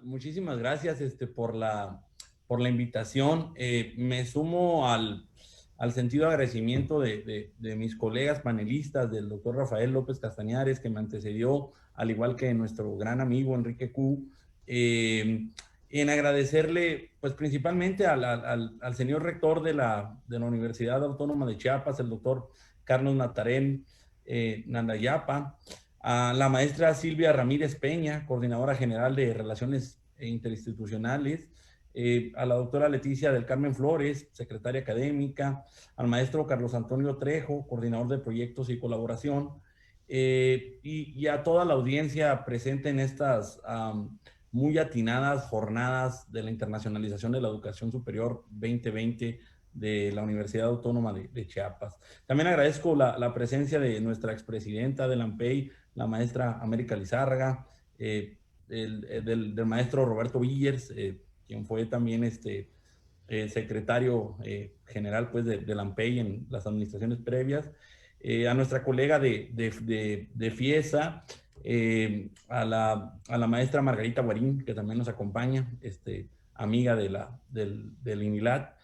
muchísimas gracias por la invitación. Me sumo al sentido de agradecimiento de mis colegas panelistas, del doctor Rafael López Castañares, que me antecedió, al igual que nuestro gran amigo Enrique Q. En agradecerle, pues principalmente al señor rector de la Universidad Autónoma de Chiapas, el doctor Carlos Natarén Nandayapa, a la maestra Silvia Ramírez Peña, coordinadora general de Relaciones Interinstitucionales, a la doctora Leticia del Carmen Flores, secretaria académica, al maestro Carlos Antonio Trejo, coordinador de proyectos y colaboración, y a toda la audiencia presente en estas muy atinadas jornadas de la internacionalización de la educación superior 2020 de la Universidad Autónoma de Chiapas. También agradezco la presencia de nuestra expresidenta del AMPEI, la maestra América Lizárraga, del maestro Roberto Villers, quien fue también secretario general pues, de la AMPEI en las administraciones previas, a nuestra colega de FIESA, a la maestra Margarita Guarín, que también nos acompaña, amiga del INILAT.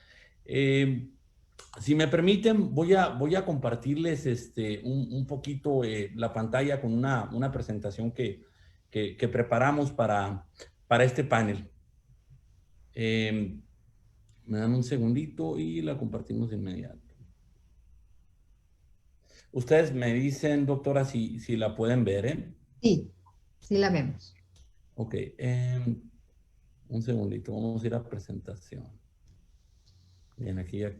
Si me permiten, voy a compartirles un poquito la pantalla con una presentación que preparamos para este panel. Me dan un segundito y la compartimos de inmediato. Ustedes me dicen, doctora, si la pueden ver, ¿eh? Sí, sí la vemos. Ok, un segundito, vamos a ir a presentación. Bien, aquí ya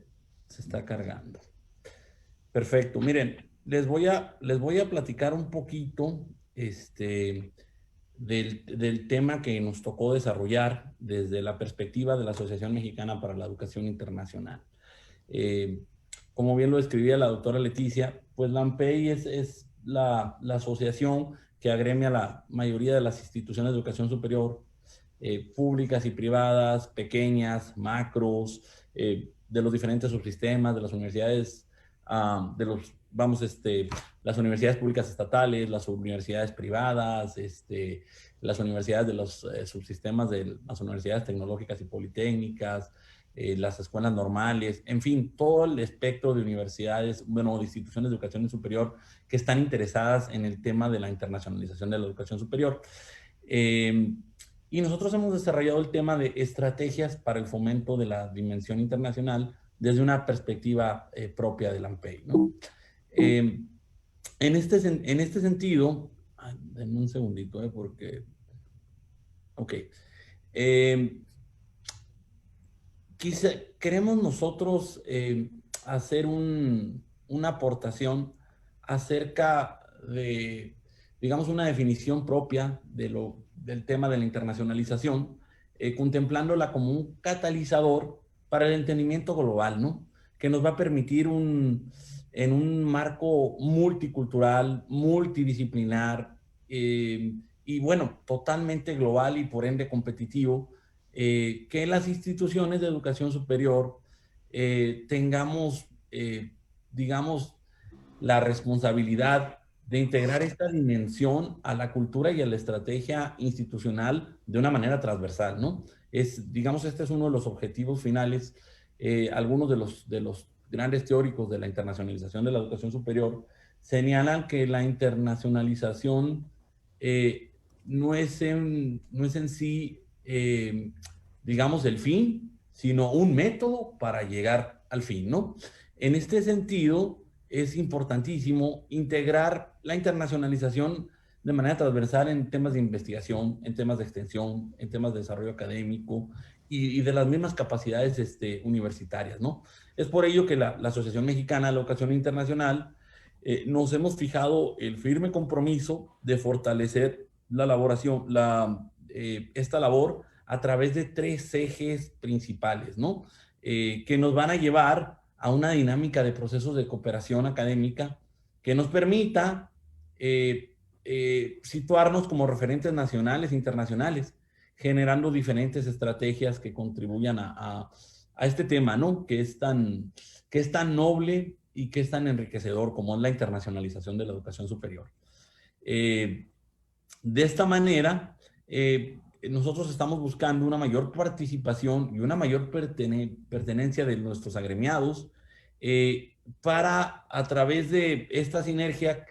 se está cargando. Perfecto, miren, les voy a platicar un poquito del tema que nos tocó desarrollar desde la perspectiva de la Asociación Mexicana para la Educación Internacional. Como bien lo describía la doctora Leticia, pues la AMPEI es la asociación que agremia a la mayoría de las instituciones de educación superior, públicas y privadas, pequeñas, macros, de los diferentes subsistemas, de las universidades, las universidades públicas estatales, las universidades privadas, las universidades de los subsistemas de las universidades tecnológicas y politécnicas, las escuelas normales, en fin, todo el espectro de universidades, bueno, de instituciones de educación superior que están interesadas en el tema de la internacionalización de la educación superior. Y nosotros hemos desarrollado el tema de estrategias para el fomento de la dimensión internacional desde una perspectiva propia del AMPEI, ¿no? En este sentido, denme un segundito, porque... Ok. Queremos nosotros hacer una aportación acerca de, digamos, una definición propia del tema de la internacionalización, contemplándola como un catalizador para el entendimiento global, ¿no? Que nos va a permitir en un marco multicultural, multidisciplinar, y bueno, totalmente global y por ende competitivo, que en las instituciones de educación superior tengamos, digamos, la responsabilidad de integrar esta dimensión a la cultura y a la estrategia institucional de una manera transversal, ¿no? Digamos, este es uno de los objetivos finales. Algunos de los grandes teóricos de la internacionalización de la educación superior señalan que la internacionalización no es en sí, digamos, el fin, sino un método para llegar al fin, ¿no? En este sentido, es importantísimo integrar la internacionalización de manera transversal en temas de investigación, en temas de extensión, en temas de desarrollo académico y de las mismas capacidades universitarias, ¿no? Es por ello que la Asociación Mexicana de la Educación Internacional nos hemos fijado el firme compromiso de fortalecer esta labor a través de 3 ejes principales, ¿no? Que nos van a llevar a una dinámica de procesos de cooperación académica que nos permita situarnos como referentes nacionales e internacionales, generando diferentes estrategias que contribuyan a este tema, ¿no? Que es tan noble y que es tan enriquecedor como es la internacionalización de la educación superior. De esta manera, nosotros estamos buscando una mayor participación y una mayor pertenencia de nuestros agremiados para, a través de esta sinergia,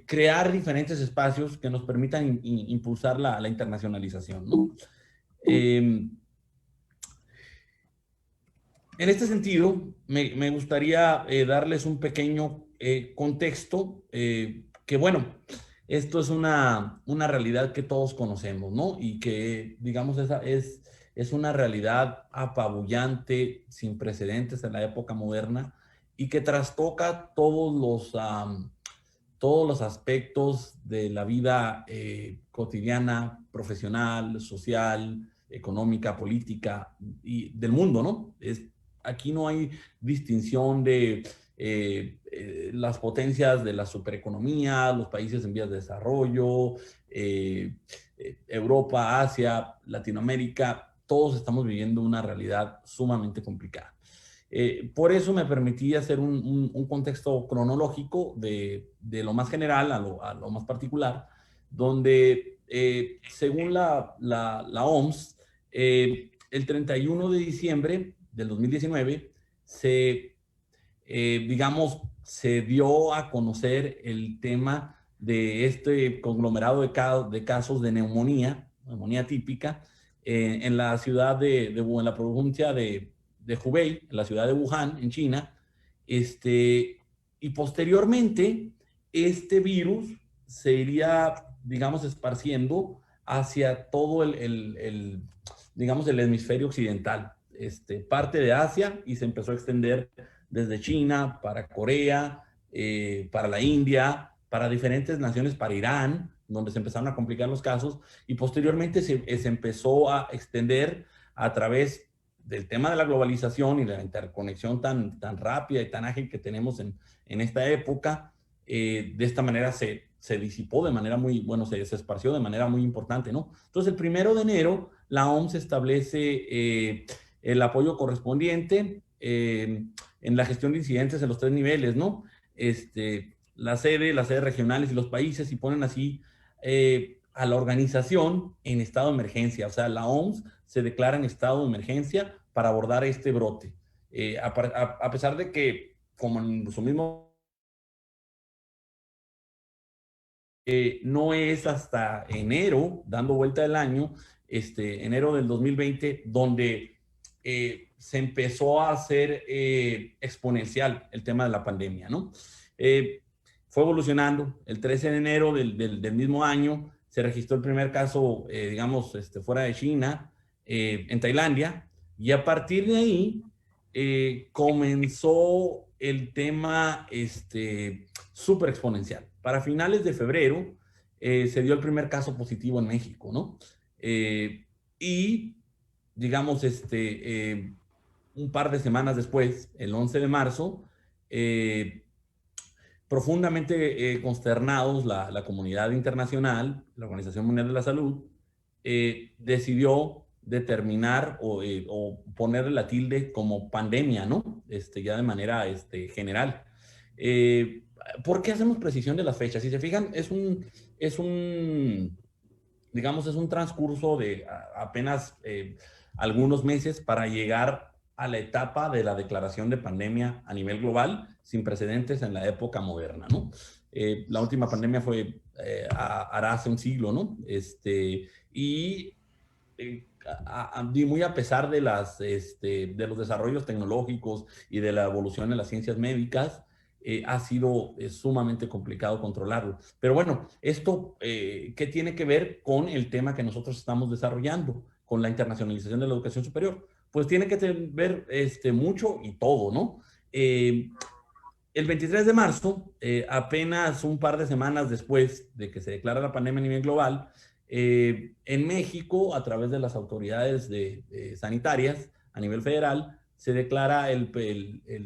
crear diferentes espacios que nos permitan impulsar la internacionalización, ¿no? En este sentido, me gustaría darles un pequeño contexto, que bueno, esto es una realidad que todos conocemos, ¿no? Y que, digamos, esa es una realidad apabullante, sin precedentes en la época moderna, y que trastoca todos los aspectos de la vida cotidiana, profesional, social, económica, política y del mundo, ¿no? Aquí no hay distinción de las potencias de la supereconomía, los países en vías de desarrollo, Europa, Asia, Latinoamérica, todos estamos viviendo una realidad sumamente complicada. Por eso me permití hacer un contexto cronológico de lo más general a lo más particular, donde según la OMS, el 31 de diciembre del 2019 digamos, se dio a conocer el tema de este conglomerado de casos de neumonía típica, en la ciudad en la provincia de Hubei, en la ciudad de Wuhan, en China, y posteriormente este virus se iría, digamos, esparciendo hacia todo digamos, el hemisferio occidental, parte de Asia, y se empezó a extender desde China para Corea, para la India, para diferentes naciones, para Irán, donde se empezaron a complicar los casos, y posteriormente se empezó a extender a través del tema de la globalización y de la interconexión tan rápida y tan ágil que tenemos en esta época. De esta manera se disipó de manera muy, bueno, se esparció de manera muy importante, ¿no? Entonces, el 1 de enero, la OMS establece el apoyo correspondiente en la gestión de incidentes en los 3 niveles, ¿no? Las sedes regionales y los países, y ponen así a la organización en estado de emergencia. O sea, la OMS se declara en estado de emergencia para abordar este brote. A pesar de que, como en su mismo no es hasta enero, dando vuelta el año, enero del 2020, donde se empezó a hacer exponencial el tema de la pandemia, ¿no? Fue evolucionando. El 13 de enero del mismo año se registró el primer caso, digamos, fuera de China, en Tailandia, y a partir de ahí comenzó el tema súper exponencial. Para finales de febrero se dio el primer caso positivo en México, ¿no? Y, digamos, un par de semanas después, el 11 de marzo, profundamente consternados, la comunidad internacional, la Organización Mundial de la Salud, decidió determinar o ponerle la tilde como pandemia, ¿no? Ya de manera general. ¿Por qué hacemos precisión de las fechas? Si se fijan, digamos, es un transcurso de apenas algunos meses para llegar a la etapa de la declaración de pandemia a nivel global, sin precedentes en la época moderna, ¿no? La última pandemia fue hará hace un siglo, ¿no? Y muy a pesar de los desarrollos tecnológicos y de la evolución en las ciencias médicas, ha sido sumamente complicado controlarlo. Pero bueno, esto, ¿qué tiene que ver con el tema que nosotros estamos desarrollando, con la internacionalización de la educación superior? Pues tiene que ver mucho y todo, ¿no? El 23 de marzo, apenas un par de semanas después de que se declara la pandemia a nivel global, en México, a través de las autoridades sanitarias a nivel federal, se declara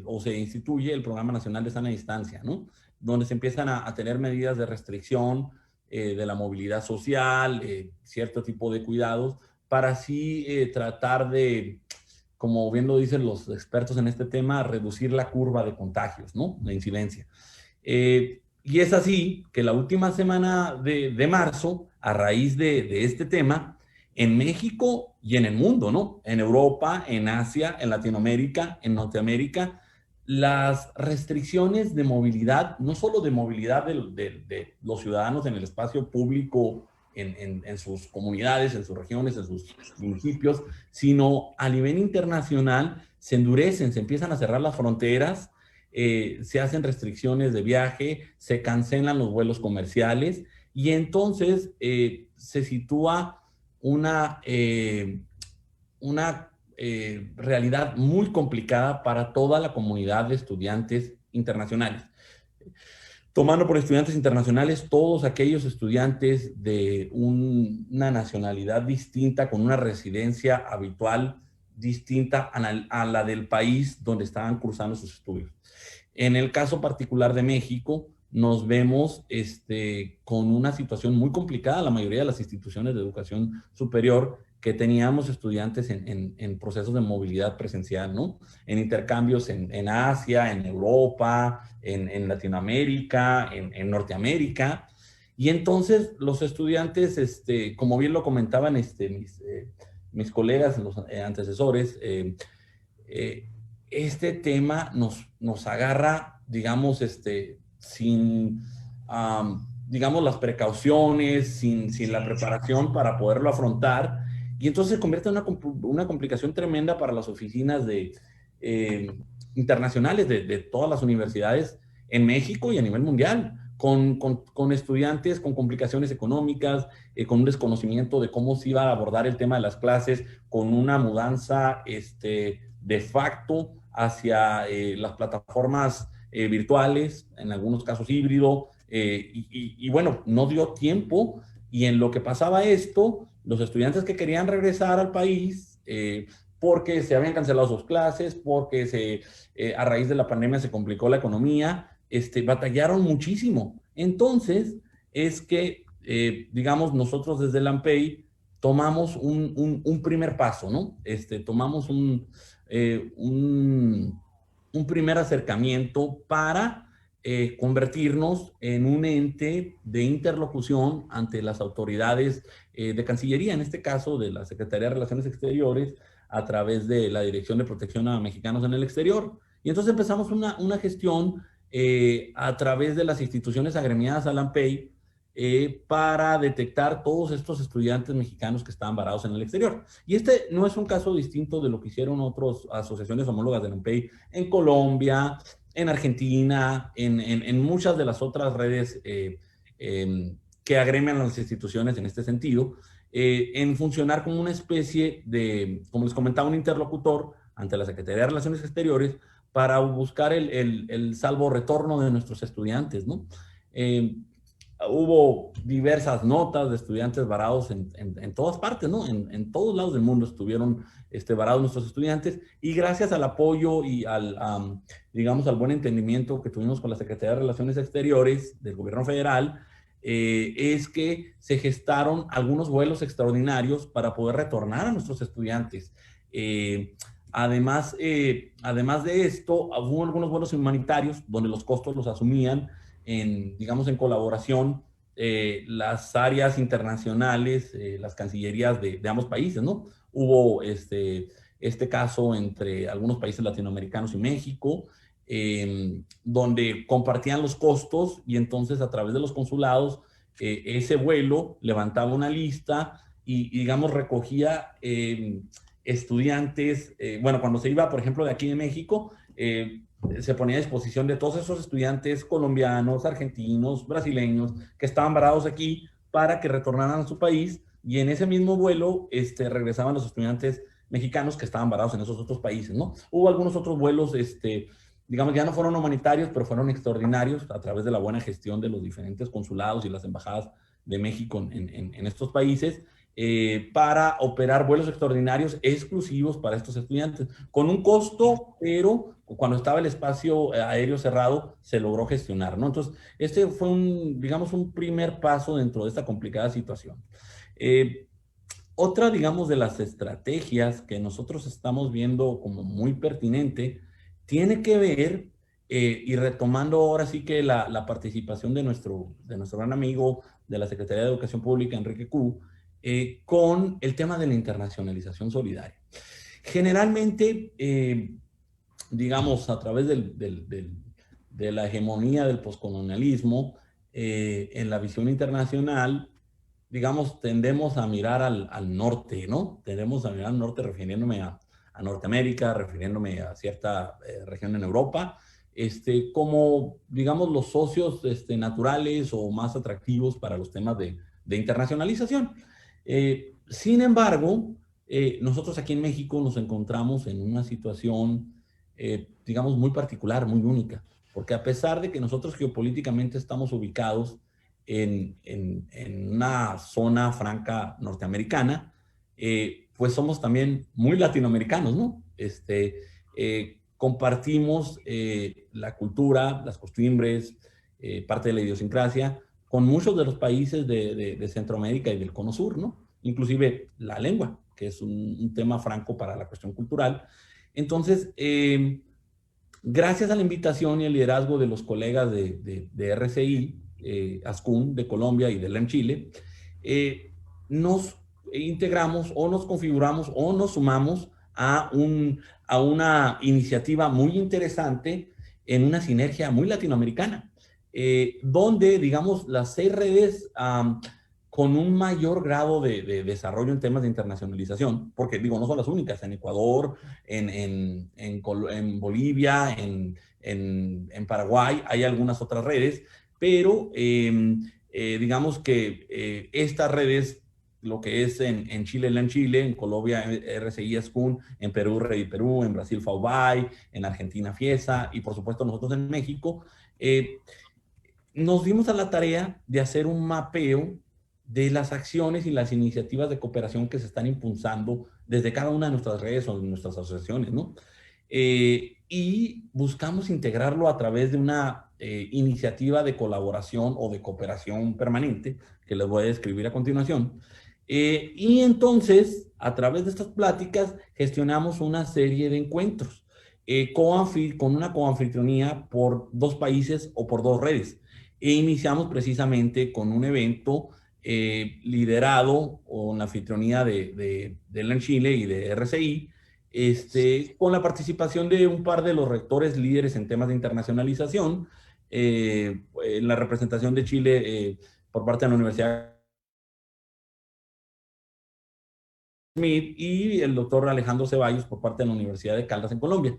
o se instituye el Programa Nacional de Sana Distancia, ¿no? Donde se empiezan a tener medidas de restricción de la movilidad social, cierto tipo de cuidados, para así tratar de, como bien lo dicen los expertos en este tema, reducir la curva de contagios, ¿no? La incidencia. Y es así que la última semana de marzo, a raíz de este tema, en México y en el mundo, ¿no? En Europa, en Asia, en Latinoamérica, en Norteamérica, las restricciones de movilidad, no solo de movilidad de los ciudadanos en el espacio público, en sus comunidades, en sus regiones, en sus municipios, sino a nivel internacional se endurecen, se empiezan a cerrar las fronteras, se hacen restricciones de viaje, se cancelan los vuelos comerciales y entonces se sitúa una realidad muy complicada para toda la comunidad de estudiantes internacionales. Tomando por estudiantes internacionales todos aquellos estudiantes de una nacionalidad distinta, con una residencia habitual distinta a la del país donde estaban cursando sus estudios. En el caso particular de México, nos vemos con una situación muy complicada. La mayoría de las instituciones de educación superior que teníamos estudiantes en procesos de movilidad presencial, ¿no? En intercambios en Asia, en Europa, en Latinoamérica, en Norteamérica. Y entonces los estudiantes, como bien lo comentaban mis colegas, los antecesores, este tema nos agarra, digamos, sin, digamos, las precauciones, sin la preparación para poderlo afrontar. Y entonces se convierte en una complicación tremenda para las oficinas internacionales de todas las universidades en México y a nivel mundial, con estudiantes con complicaciones económicas, con un desconocimiento de cómo se iba a abordar el tema de las clases, con una mudanza de facto hacia las plataformas virtuales, en algunos casos híbrido, y bueno, no dio tiempo, y en lo que pasaba esto, los estudiantes que querían regresar al país, porque se habían cancelado sus clases, porque a raíz de la pandemia se complicó la economía, batallaron muchísimo. Entonces, es que, digamos, nosotros desde la AMPEI tomamos un primer paso, ¿no? Tomamos un primer acercamiento para convertirnos en un ente de interlocución ante las autoridades de Cancillería, en este caso de la Secretaría de Relaciones Exteriores, a través de la Dirección de Protección a Mexicanos en el Exterior. Y entonces empezamos una gestión a través de las instituciones agremiadas a la AMPEI, para detectar todos estos estudiantes mexicanos que estaban varados en el exterior. Y este no es un caso distinto de lo que hicieron otras asociaciones homólogas de la AMPEI en Colombia, en Argentina, en muchas de las otras redes que agremian a las instituciones en este sentido, en funcionar como una especie de, como les comentaba, un interlocutor ante la Secretaría de Relaciones Exteriores para buscar el salvo retorno de nuestros estudiantes, ¿no? Hubo diversas notas de estudiantes varados en todas partes, ¿no? En todos lados del mundo estuvieron varados nuestros estudiantes, y gracias al apoyo y digamos, al buen entendimiento que tuvimos con la Secretaría de Relaciones Exteriores del Gobierno Federal, es que se gestaron algunos vuelos extraordinarios para poder retornar a nuestros estudiantes. Además de esto, hubo algunos vuelos humanitarios donde los costos los asumían digamos, en colaboración las áreas internacionales, las cancillerías de ambos países, ¿no? Hubo este caso entre algunos países latinoamericanos y México, donde compartían los costos, y entonces a través de los consulados, ese vuelo levantaba una lista y digamos, recogía estudiantes, bueno, cuando se iba, por ejemplo, de aquí de México, se ponía a disposición de todos esos estudiantes colombianos, argentinos, brasileños, que estaban varados aquí para que retornaran a su país, y en ese mismo vuelo regresaban los estudiantes mexicanos que estaban varados en esos otros países, ¿no? Hubo algunos otros vuelos, digamos, ya no fueron humanitarios, pero fueron extraordinarios a través de la buena gestión de los diferentes consulados y las embajadas de México en estos países, para operar vuelos extraordinarios exclusivos para estos estudiantes, con un costo, pero cuando estaba el espacio aéreo cerrado, se logró gestionar, ¿no? Entonces, este fue digamos, un primer paso dentro de esta complicada situación. Otra, digamos, de las estrategias que nosotros estamos viendo como muy pertinente, tiene que ver y retomando ahora sí que la participación de nuestro gran amigo de la Secretaría de Educación Pública, Enrique Cu, con el tema de la internacionalización solidaria. Generalmente, digamos, a través de la hegemonía del poscolonialismo, en la visión internacional, digamos, tendemos a mirar al norte, ¿no? Tendemos a mirar al norte refiriéndome a Norteamérica, refiriéndome a cierta región en Europa, como, digamos, los socios naturales o más atractivos para los temas de internacionalización. Sin embargo, nosotros aquí en México nos encontramos en una situación, digamos, muy particular, muy única, porque a pesar de que nosotros geopolíticamente estamos ubicados en una zona franca norteamericana, pues somos también muy latinoamericanos, ¿no? Compartimos la cultura, las costumbres, parte de la idiosincrasia, con muchos de los países de Centroamérica y del Cono Sur, ¿no? Inclusive la lengua, que es un tema franco para la cuestión cultural. Entonces, gracias a la invitación y el liderazgo de los colegas de RCI, ASCUN de Colombia y de LAN Chile, nos integramos o nos configuramos o nos sumamos a una iniciativa muy interesante en una sinergia muy latinoamericana, donde, digamos, las 6 redes con un mayor grado de desarrollo en temas de internacionalización, porque digo, no son las únicas, en Ecuador, en Bolivia, en Paraguay, hay algunas otras redes, pero digamos que estas redes, lo que es en Chile, LAN Chile, en Colombia, RCI ASCUN, en Perú, Redi Perú, en Brasil, FAUBAI, en Argentina, FIESA, y por supuesto nosotros en México, nos dimos a la tarea de hacer un mapeo de las acciones y las iniciativas de cooperación que se están impulsando desde cada una de nuestras redes o de nuestras asociaciones, ¿no? Y buscamos integrarlo a través de una iniciativa de colaboración o de cooperación permanente, que les voy a describir a continuación. Y entonces, a través de estas pláticas, gestionamos una serie de encuentros con una coanfitrionía por 2 países o por 2 redes. E iniciamos precisamente con un evento liderado con la anfitrionía de LAN Chile y de RCI, con la participación de un par de los rectores líderes en temas de internacionalización, en la representación de Chile por parte de la Universidad Smith y el doctor Alejandro Ceballos por parte de la Universidad de Caldas en Colombia.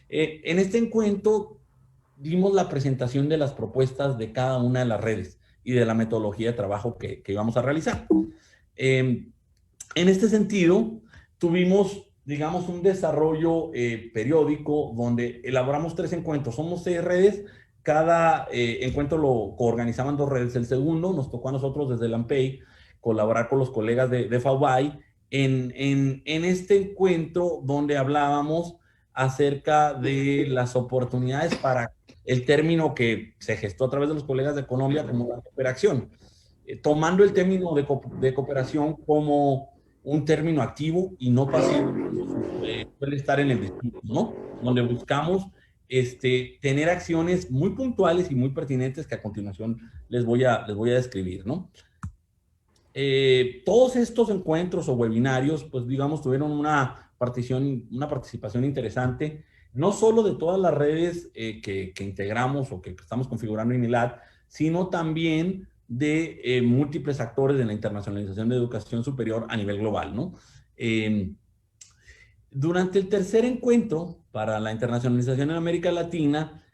En este encuentro dimos la presentación de las propuestas de cada una de las redes y de la metodología de trabajo que íbamos a realizar. En este sentido, tuvimos, digamos, un desarrollo periódico donde elaboramos 3 encuentros. Somos 6 redes, cada encuentro lo coorganizaban 2 redes. El segundo nos tocó a nosotros desde LANPEI colaborar con los colegas de FAUBAI en este encuentro donde hablábamos acerca de las oportunidades para el término que se gestó a través de los colegas de Colombia como la cooperación, tomando el término de cooperación como un término activo y no pasivo, suele estar en el discurso, ¿no? Donde buscamos tener acciones muy puntuales y muy pertinentes que a continuación les voy a describir, ¿no? Todos estos encuentros o webinarios, pues digamos, tuvieron una participación interesante, no solo de todas las redes que integramos o que estamos configurando en INELAD, sino también de múltiples actores de la internacionalización de educación superior a nivel global, ¿no? Durante el tercer encuentro para la internacionalización en América Latina,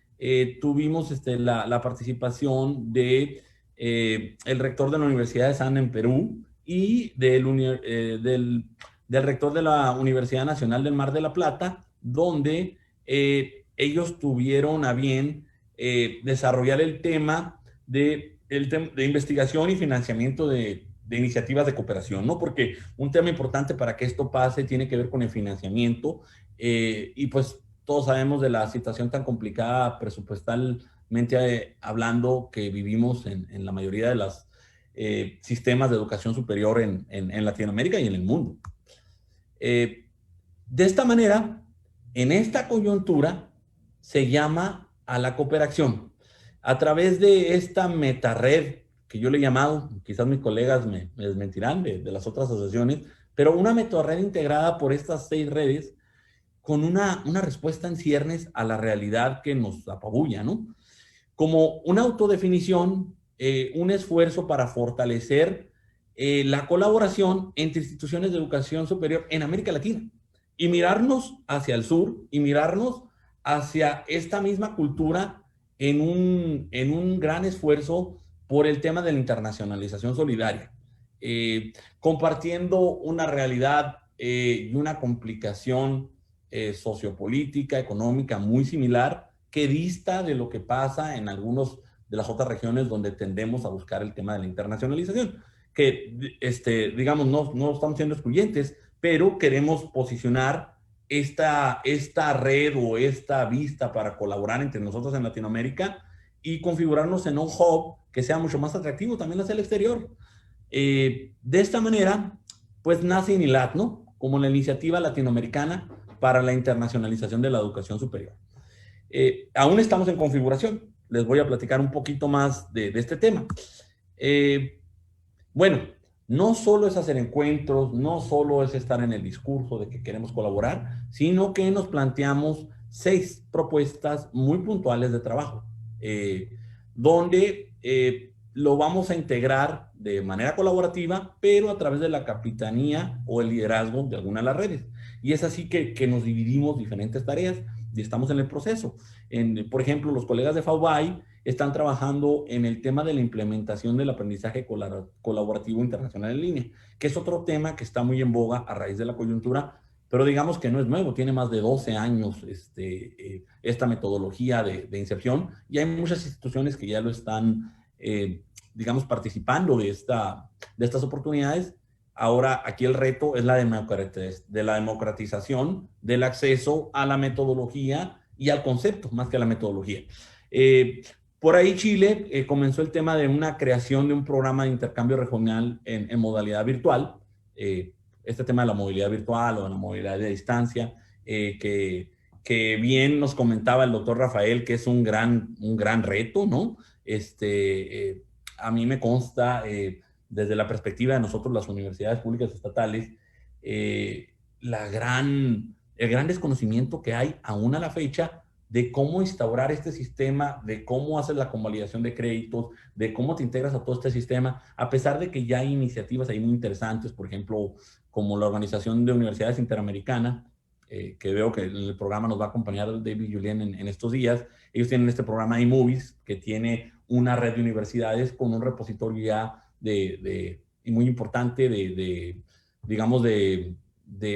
tuvimos la participación de el rector de la Universidad de San en Perú y del rector de la Universidad Nacional del Mar de la Plata, donde ellos tuvieron a bien desarrollar el tema de investigación y financiamiento de iniciativas de cooperación, ¿no? Porque un tema importante para que esto pase tiene que ver con el financiamiento y pues todos sabemos de la situación tan complicada presupuestalmente hablando que vivimos en la mayoría de los sistemas de educación superior en Latinoamérica y en el mundo. De esta manera, en esta coyuntura se llama a la cooperación. A través de esta metared, que yo le he llamado, quizás mis colegas me desmentirán de las otras asociaciones, pero una metared integrada por estas 6 redes con una respuesta en ciernes a la realidad que nos apabulla, ¿no? Como una autodefinición, un esfuerzo para fortalecer la colaboración entre instituciones de educación superior en América Latina y mirarnos hacia el sur y mirarnos hacia esta misma cultura en un gran esfuerzo por el tema de la internacionalización solidaria, compartiendo una realidad y una complicación sociopolítica, económica muy similar, que dista de lo que pasa en algunas de las otras regiones donde tendemos a buscar el tema de la internacionalización, que digamos no estamos siendo excluyentes, pero queremos posicionar esta red o esta vista para colaborar entre nosotros en Latinoamérica y configurarnos en un hub que sea mucho más atractivo también hacia el exterior. De esta manera, pues nace INILAT, ¿no? Como la iniciativa latinoamericana para la internacionalización de la educación superior. Aún estamos en configuración. Les voy a platicar un poquito más de este tema. Bueno, no solo es hacer encuentros, no solo es estar en el discurso de que queremos colaborar, sino que nos planteamos 6 propuestas muy puntuales de trabajo, donde lo vamos a integrar de manera colaborativa, pero a través de la capitanía o el liderazgo de alguna de las redes. Y es así que nos dividimos diferentes tareas y estamos en el proceso. Por ejemplo, los colegas de FAUBAI están trabajando en el tema de la implementación del aprendizaje colaborativo internacional en línea, que es otro tema que está muy en boga a raíz de la coyuntura, pero digamos que no es nuevo, tiene más de 12 años esta metodología de inserción, y hay muchas instituciones que ya lo están, digamos, participando de estas oportunidades. Ahora, aquí el reto es la democratización del acceso a la metodología y al concepto, más que a la metodología. Por ahí Chile comenzó el tema de una creación de un programa de intercambio regional en modalidad virtual, este tema de la movilidad virtual o de la movilidad de distancia, que bien nos comentaba el doctor Rafael, que es un gran reto, ¿no? A mí me consta, desde la perspectiva de nosotros, las universidades públicas estatales, el gran desconocimiento que hay aún a la fecha de cómo instaurar este sistema, de cómo hacer la convalidación de créditos, de cómo te integras a todo este sistema, a pesar de que ya hay iniciativas ahí muy interesantes, por ejemplo, como la Organización de Universidades Interamericana, que veo que el programa nos va a acompañar David Julien en estos días. Ellos tienen este programa iMovies, que tiene una red de universidades con un repositorio ya y muy importante digamos, de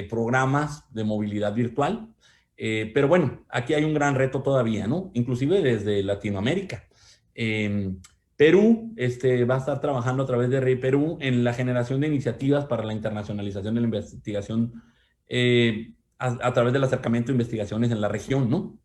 programas de movilidad virtual. Pero bueno, aquí hay un gran reto todavía, ¿no? Inclusive desde Latinoamérica. Perú va a estar trabajando a través de REI Perú en la generación de iniciativas para la internacionalización de la investigación a través del acercamiento de investigaciones en la región, ¿no?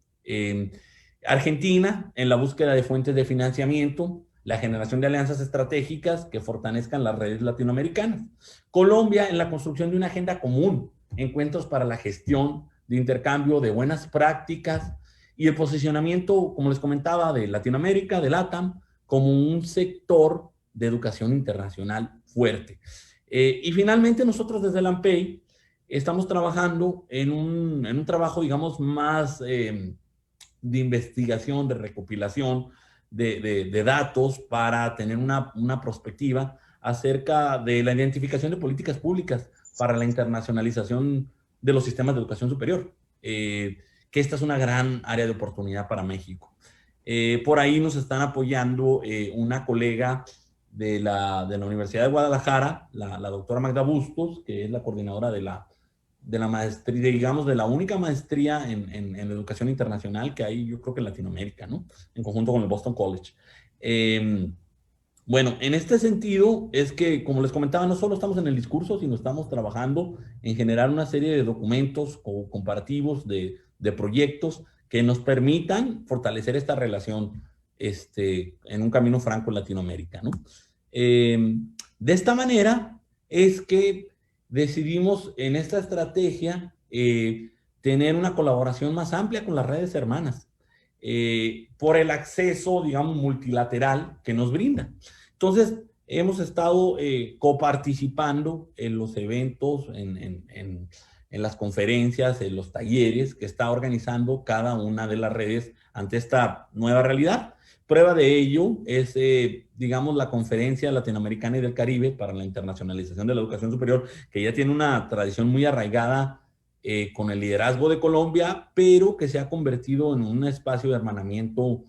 Argentina, en la búsqueda de fuentes de financiamiento, la generación de alianzas estratégicas que fortalezcan las redes latinoamericanas. Colombia, en la construcción de una agenda común, encuentros para la gestión de intercambio de buenas prácticas y el posicionamiento, como les comentaba, de Latinoamérica, de LATAM, como un sector de educación internacional fuerte. Y finalmente nosotros desde la AMPEI estamos trabajando en un trabajo, digamos, más de investigación, de recopilación de datos para tener una perspectiva acerca de la identificación de políticas públicas para la internacionalización de los sistemas de educación superior, que esta es una gran área de oportunidad para México. Por ahí nos están apoyando una colega de la Universidad de Guadalajara, la doctora Magda Bustos, que es la coordinadora de la maestría, digamos, de la única maestría en educación internacional que hay, yo creo que en Latinoamérica, ¿no? En conjunto con el Boston College. Bueno, en este sentido es que, como les comentaba, no solo estamos en el discurso, sino estamos trabajando en generar una serie de documentos o comparativos de proyectos que nos permitan fortalecer esta relación en un camino franco en Latinoamérica, ¿no? De esta manera es que decidimos en esta estrategia tener una colaboración más amplia con las redes hermanas. por el acceso, digamos, multilateral que nos brinda. Entonces, hemos estado coparticipando en los eventos, en las conferencias, en los talleres que está organizando cada una de las redes ante esta nueva realidad. Prueba de ello es, digamos, la Conferencia Latinoamericana y del Caribe para la Internacionalización de la Educación Superior, que ya tiene una tradición muy arraigada con el liderazgo de Colombia, pero que se ha convertido en un espacio de hermanamiento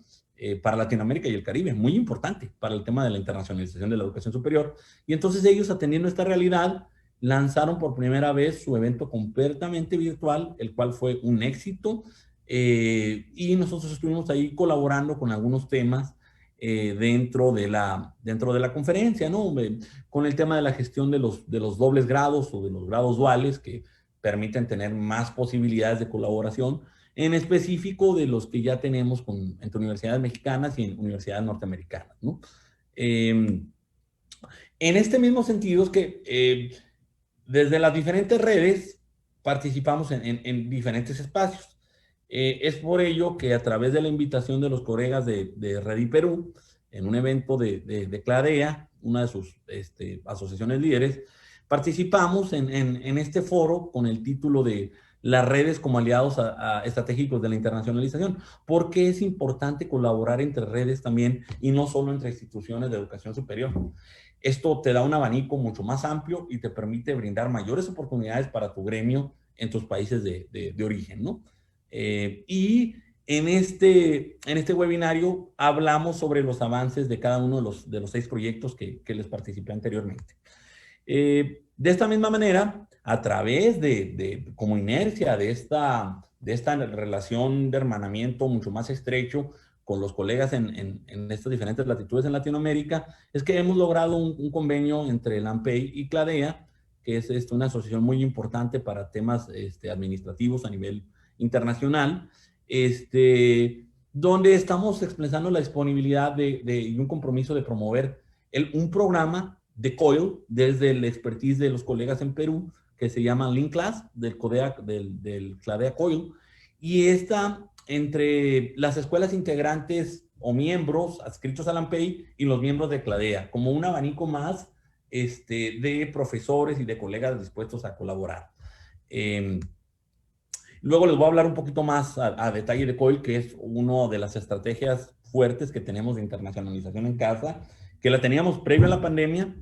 para Latinoamérica y el Caribe, muy importante para el tema de la internacionalización de la educación superior. Y entonces ellos, atendiendo esta realidad, lanzaron por primera vez su evento completamente virtual, el cual fue un éxito, y nosotros estuvimos ahí colaborando con algunos temas dentro de la conferencia, ¿no? Con el tema de la gestión de los dobles grados o de los grados duales, que permiten tener más posibilidades de colaboración, en específico de los que ya tenemos entre universidades mexicanas y en universidades norteamericanas, ¿no? En este mismo sentido es que desde las diferentes redes participamos en diferentes espacios. Es por ello que a través de la invitación de los colegas de Redi Perú, en un evento de CLADEA, una de sus asociaciones líderes, participamos en este foro con el título de las redes como aliados estratégicos de la internacionalización. Porque es importante colaborar entre redes también y no solo entre instituciones de educación superior. Esto te da un abanico mucho más amplio y te permite brindar mayores oportunidades para tu gremio en tus países de origen, ¿no? Y en este webinario hablamos sobre los avances de cada uno de los 6 proyectos que les participé anteriormente. De esta misma manera, a través como inercia de esta relación de hermanamiento mucho más estrecho con los colegas en estas diferentes latitudes en Latinoamérica, es que hemos logrado un convenio entre la AMPEI y CLADEA, que es una asociación muy importante para temas administrativos a nivel internacional, donde estamos expresando la disponibilidad y un compromiso de promover un programa de COIL desde el expertise de los colegas en Perú, que se llama Link Class, del CLADEA COIL, y está entre las escuelas integrantes o miembros adscritos a la AMPEI y los miembros de CLADEA, como un abanico más de profesores y de colegas dispuestos a colaborar. Luego les voy a hablar un poquito más a detalle de COIL, que es una de las estrategias fuertes que tenemos de internacionalización en casa, que la teníamos previo a la pandemia,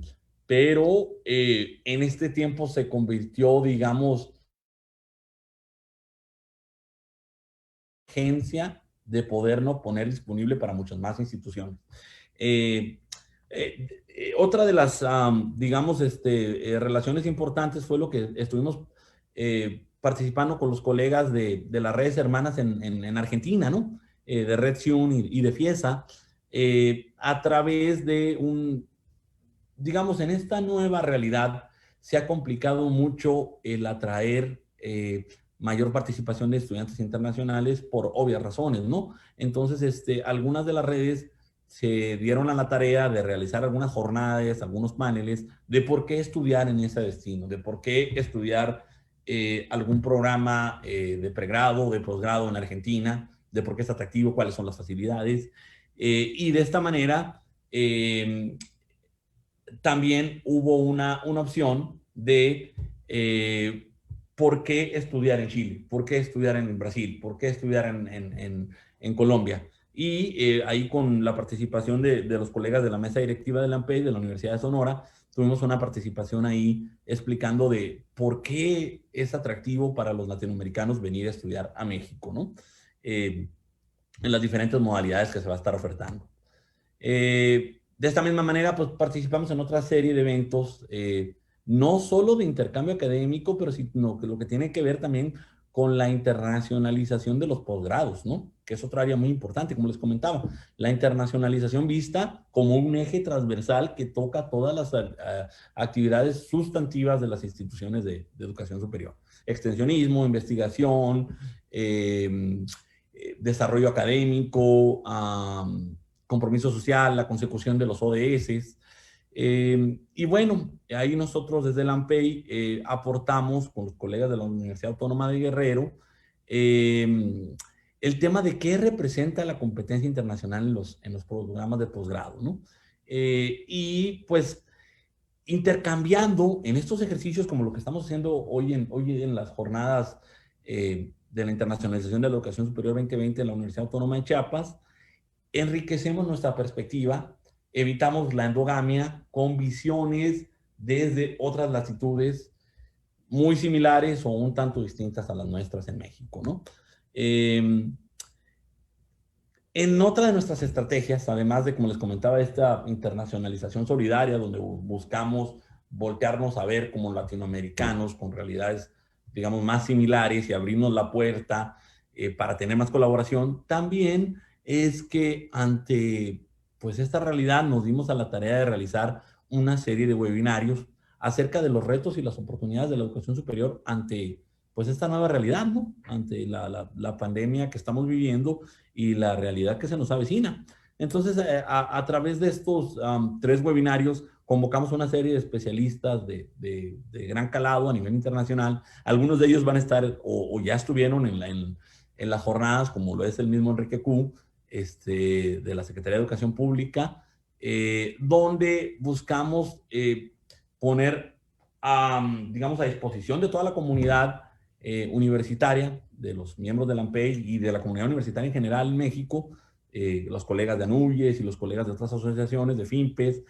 pero en este tiempo se convirtió, digamos, agencia de podernos poner disponible para muchas más instituciones. Otra de las, digamos, relaciones importantes fue lo que estuvimos participando con los colegas de las redes hermanas en Argentina, ¿no? De Red Zion y de FIESA, a través de digamos, en esta nueva realidad se ha complicado mucho el atraer mayor participación de estudiantes internacionales por obvias razones, ¿no? Entonces, algunas de las redes se dieron a la tarea de realizar algunas jornadas, algunos paneles de por qué estudiar en ese destino, de por qué estudiar algún programa de pregrado o de posgrado en Argentina, de por qué es atractivo, cuáles son las facilidades. Y de esta manera, también hubo una opción de por qué estudiar en Chile, por qué estudiar en Brasil, por qué estudiar en Colombia. Y ahí con la participación de los colegas de la mesa directiva de la AMPEI, de la Universidad de Sonora, tuvimos una participación ahí explicando de por qué es atractivo para los latinoamericanos venir a estudiar a México, ¿no? En las diferentes modalidades que se va a estar ofertando. De esta misma manera, pues participamos en otra serie de eventos, no solo de intercambio académico, pero sino que lo que tiene que ver también con la internacionalización de los posgrados, ¿no? Que es otra área muy importante, como les comentaba. La internacionalización vista como un eje transversal que toca todas las actividades sustantivas de las instituciones de educación superior. Extensionismo, investigación, desarrollo académico, compromiso social, la consecución de los ODS. Y bueno, ahí nosotros desde la AMPEI aportamos con los colegas de la Universidad Autónoma de Guerrero el tema de qué representa la competencia internacional en los programas de posgrado, ¿no? Y pues intercambiando en estos ejercicios como lo que estamos haciendo hoy en las jornadas de la internacionalización de la educación superior 2020 en la Universidad Autónoma de Chiapas, enriquecemos nuestra perspectiva, evitamos la endogamia con visiones desde otras latitudes muy similares o un tanto distintas a las nuestras en México, ¿no? En otra de nuestras estrategias, además de, como les comentaba, esta internacionalización solidaria, donde buscamos voltearnos a ver como latinoamericanos con realidades, digamos, más similares y abrirnos la puerta para tener más colaboración, también es que ante pues esta realidad nos dimos a la tarea de realizar una serie de webinarios acerca de los retos y las oportunidades de la educación superior ante pues esta nueva realidad, ¿no? Ante la pandemia que estamos viviendo y la realidad que se nos avecina. Entonces, a través de estos 3 webinarios, convocamos una serie de especialistas de gran calado a nivel internacional. Algunos de ellos van a estar o ya estuvieron en las jornadas, como lo es el mismo Enrique Q, de la Secretaría de Educación Pública, donde buscamos poner, digamos, a disposición de toda la comunidad universitaria, de los miembros de la AMPEI y de la comunidad universitaria en general en México, los colegas de ANUYES y los colegas de otras asociaciones, de FIMPES,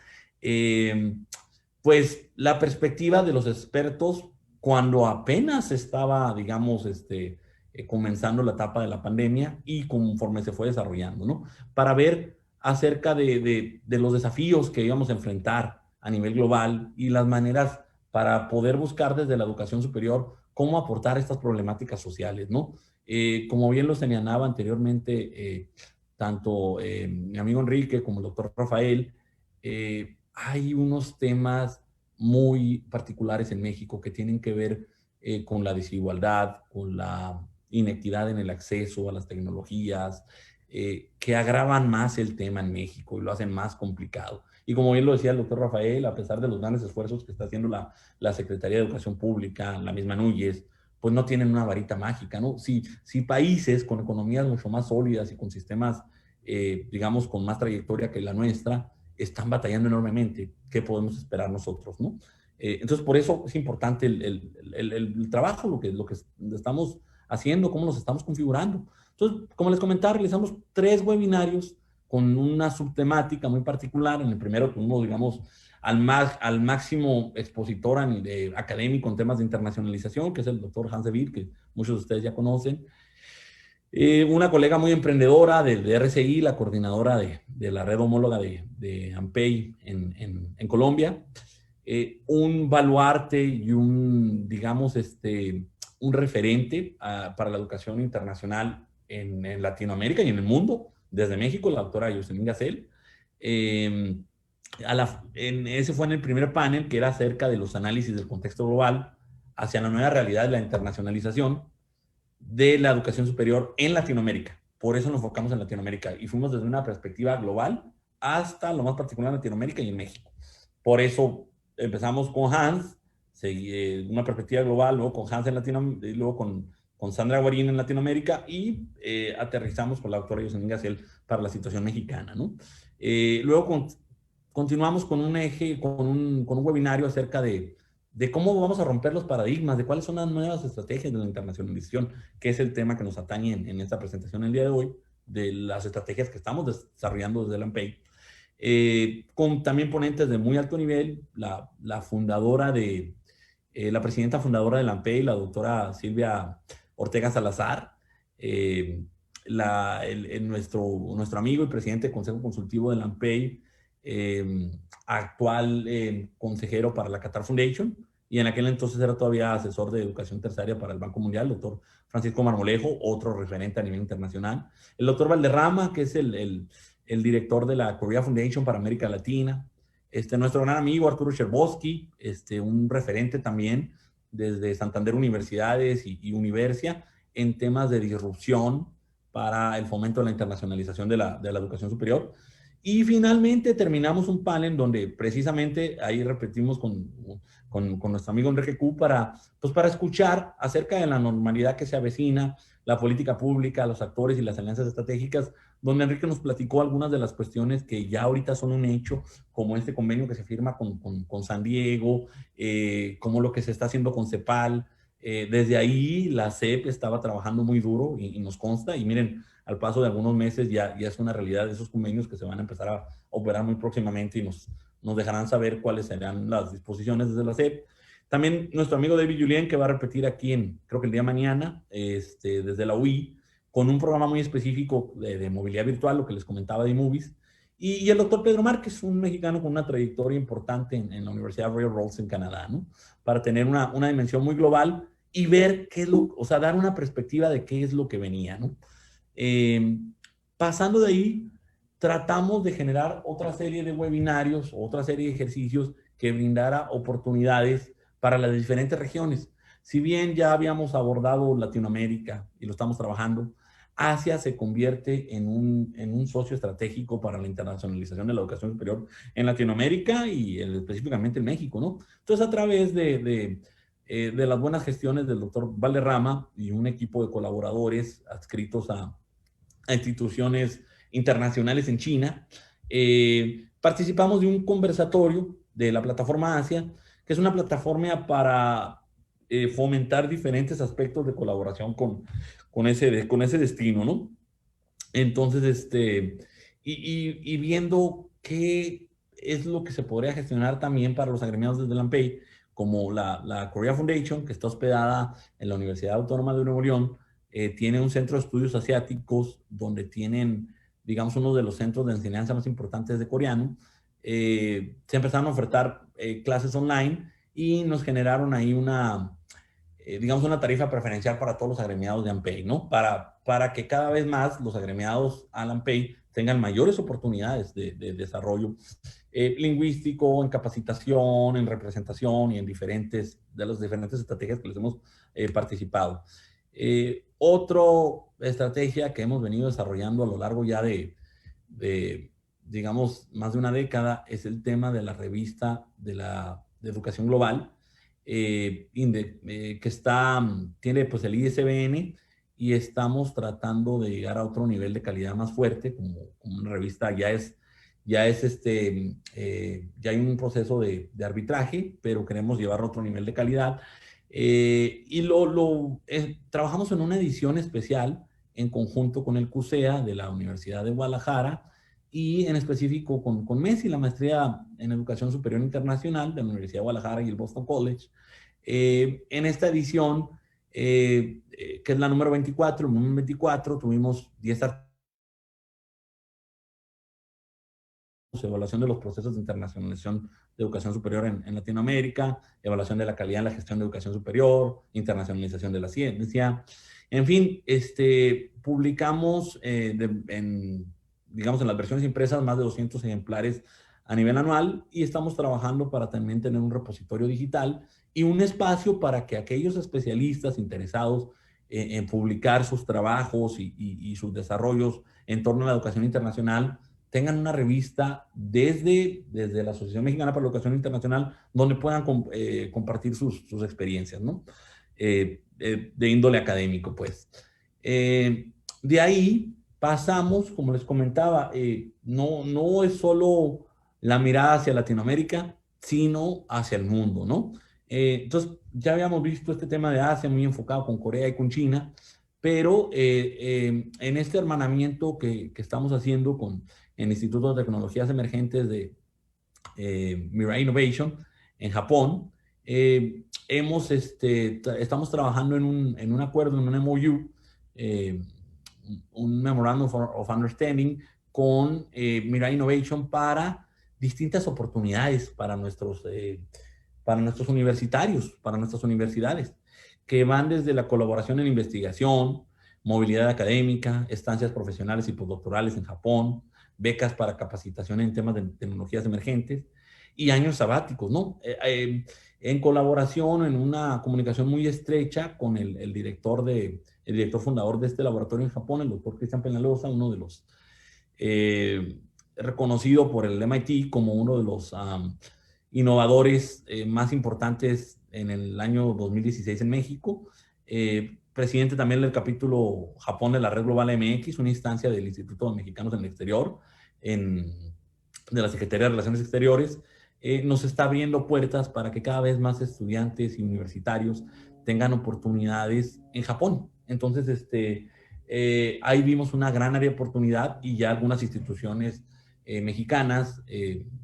pues la perspectiva de los expertos cuando apenas estaba, digamos, comenzando la etapa de la pandemia y conforme se fue desarrollando, ¿no? Para ver acerca de los desafíos que íbamos a enfrentar a nivel global y las maneras para poder buscar desde la educación superior cómo aportar estas problemáticas sociales, ¿no? Como bien lo señalaba anteriormente, tanto mi amigo Enrique como el doctor Rafael, hay unos temas muy particulares en México que tienen que ver con la desigualdad, con la inequidad en el acceso a las tecnologías, que agravan más el tema en México y lo hacen más complicado. Y como bien lo decía el doctor Rafael, a pesar de los grandes esfuerzos que está haciendo la Secretaría de Educación Pública, la misma NUYES, pues no tienen una varita mágica, ¿no? Si países con economías mucho más sólidas y con sistemas, digamos, con más trayectoria que la nuestra, están batallando enormemente, ¿qué podemos esperar nosotros, no? Entonces, por eso es importante el trabajo, lo que estamos haciendo, cómo nos estamos configurando. Entonces, como les comentaba, realizamos 3 webinarios con una subtemática muy particular. En el primero tuvimos, digamos, al máximo expositor académico en temas de internacionalización, que es el doctor Hans de Witt, que muchos de ustedes ya conocen. Una colega muy emprendedora de RCI, la coordinadora de la red homóloga de AMPEI en Colombia. Un baluarte y digamos, un referente para la educación internacional en Latinoamérica y en el mundo, desde México, la doctora Yoselin Gazel. Ese fue en el primer panel, que era acerca de los análisis del contexto global hacia la nueva realidad de la internacionalización de la educación superior en Latinoamérica. Por eso nos enfocamos en Latinoamérica y fuimos desde una perspectiva global hasta lo más particular en Latinoamérica y en México. Por eso empezamos con Hans, una perspectiva global, luego con Hans en Latinoamérica, y luego con Sandra Guarín en Latinoamérica y aterrizamos con la doctora Yoselin Gazel para la situación mexicana, ¿no? Luego continuamos con un eje, con un webinario acerca de cómo vamos a romper los paradigmas, de cuáles son las nuevas estrategias de la internacionalización, que es el tema que nos atañe en esta presentación el día de hoy, de las estrategias que estamos desarrollando desde la AMPEI. Con también ponentes de muy alto nivel, la fundadora la presidenta fundadora de la AMPEI, la doctora Silvia Ortega Salazar, nuestro amigo y presidente del Consejo Consultivo de la AMPEI, actual consejero para la Qatar Foundation, y en aquel entonces era todavía asesor de educación terciaria para el Banco Mundial, el doctor Francisco Marmolejo, otro referente a nivel internacional. El doctor Valderrama, que es el director de la Korea Foundation para América Latina. Nuestro gran amigo Arturo Cherboski, un referente también desde Santander Universidades y Universia en temas de disrupción para el fomento de la internacionalización de la educación superior. Y finalmente terminamos un panel donde precisamente ahí repetimos con nuestro amigo Enrique Q pues para escuchar acerca de la normalidad que se avecina, la política pública, los actores y las alianzas estratégicas, donde Enrique nos platicó algunas de las cuestiones que ya ahorita son un hecho, como este convenio que se firma con San Diego, como lo que se está haciendo con CEPAL. Desde ahí la CEP estaba trabajando muy duro y nos consta, y miren, al paso de algunos meses ya es una realidad de esos convenios que se van a empezar a operar muy próximamente y nos dejarán saber cuáles serán las disposiciones desde la SEP. También nuestro amigo David Julien, que va a repetir aquí creo que el día de mañana, desde la UI, con un programa muy específico de movilidad virtual, lo que les comentaba de Movies. Y el doctor Pedro Márquez, un mexicano con una trayectoria importante en la Universidad Royal Roads en Canadá, ¿no? Para tener una dimensión muy global y ver qué es o sea, dar una perspectiva de qué es lo que venía, ¿no? Pasando de ahí, tratamos de generar otra serie de webinarios, otra serie de ejercicios que brindara oportunidades para las diferentes regiones. Si bien ya habíamos abordado Latinoamérica y lo estamos trabajando, Asia se convierte en un socio estratégico para la internacionalización de la educación superior en Latinoamérica y específicamente en México, ¿no? Entonces, a través de las buenas gestiones del doctor Valderrama y un equipo de colaboradores adscritos a instituciones internacionales en China, participamos de un conversatorio de la plataforma Asia, que es una plataforma para fomentar diferentes aspectos de colaboración con ese destino, ¿no? Entonces, y viendo qué es lo que se podría gestionar también para los agremiados desde la ANPEI, como la Korea Foundation, que está hospedada en la Universidad Autónoma de Nuevo León, tiene un centro de estudios asiáticos donde tienen, digamos, uno de los centros de enseñanza más importantes de coreano. Se empezaron a ofertar clases online y nos generaron ahí digamos, una tarifa preferencial para todos los agremiados de AMPEI, ¿no? Para que cada vez más los agremiados al AMPEI tengan mayores oportunidades de desarrollo lingüístico, en capacitación, en representación y en de las diferentes estrategias que les hemos participado. Otra estrategia que hemos venido desarrollando a lo largo ya digamos, más de una década es el tema de la revista de educación global, que tiene pues el ISBN, y estamos tratando de llegar a otro nivel de calidad más fuerte, como una revista ya hay un proceso de arbitraje, pero queremos llevarlo a otro nivel de calidad. Trabajamos en una edición especial en conjunto con el CUSEA de la Universidad de Guadalajara y en específico con MESI, la maestría en Educación Superior Internacional de la Universidad de Guadalajara y el Boston College. En esta edición, que es la número 24, el número 24, tuvimos 10 artículos, evaluación de los procesos de internacionalización de educación superior en Latinoamérica, evaluación de la calidad en la gestión de educación superior, internacionalización de la ciencia. En fin, publicamos digamos, en las versiones impresas más de 200 ejemplares a nivel anual, y estamos trabajando para también tener un repositorio digital y un espacio para que aquellos especialistas interesados en publicar sus trabajos y sus desarrollos en torno a la educación internacional tengan una revista desde la Asociación Mexicana para la Educación Internacional, donde puedan compartir sus experiencias, ¿no? De índole académico, pues. De ahí pasamos, como les comentaba, no es solo la mirada hacia Latinoamérica, sino hacia el mundo, ¿no? Entonces, ya habíamos visto este tema de Asia muy enfocado con Corea y con China, pero en este hermanamiento que estamos haciendo con el Instituto de Tecnologías Emergentes de Mirai Innovation en Japón, estamos trabajando en un acuerdo, en un MOU, un Memorandum of Understanding con Mirai Innovation para distintas oportunidades para nuestros universitarios, para nuestras universidades, que van desde la colaboración en investigación, movilidad académica, estancias profesionales y postdoctorales en Japón, becas para capacitación en temas de tecnologías emergentes y años sabáticos, ¿no? En colaboración, en una comunicación muy estrecha con el director fundador de este laboratorio en Japón, el doctor Cristian Peñalosa, uno de los reconocido por el MIT como uno de los innovadores más importantes en el año 2016 en México. Presidente también del capítulo Japón de la Red Global MX, una instancia del Instituto de Mexicanos en el Exterior, de la Secretaría de Relaciones Exteriores. Nos está abriendo puertas para que cada vez más estudiantes y universitarios tengan oportunidades en Japón. Entonces, ahí vimos una gran área de oportunidad y ya algunas instituciones mexicanas,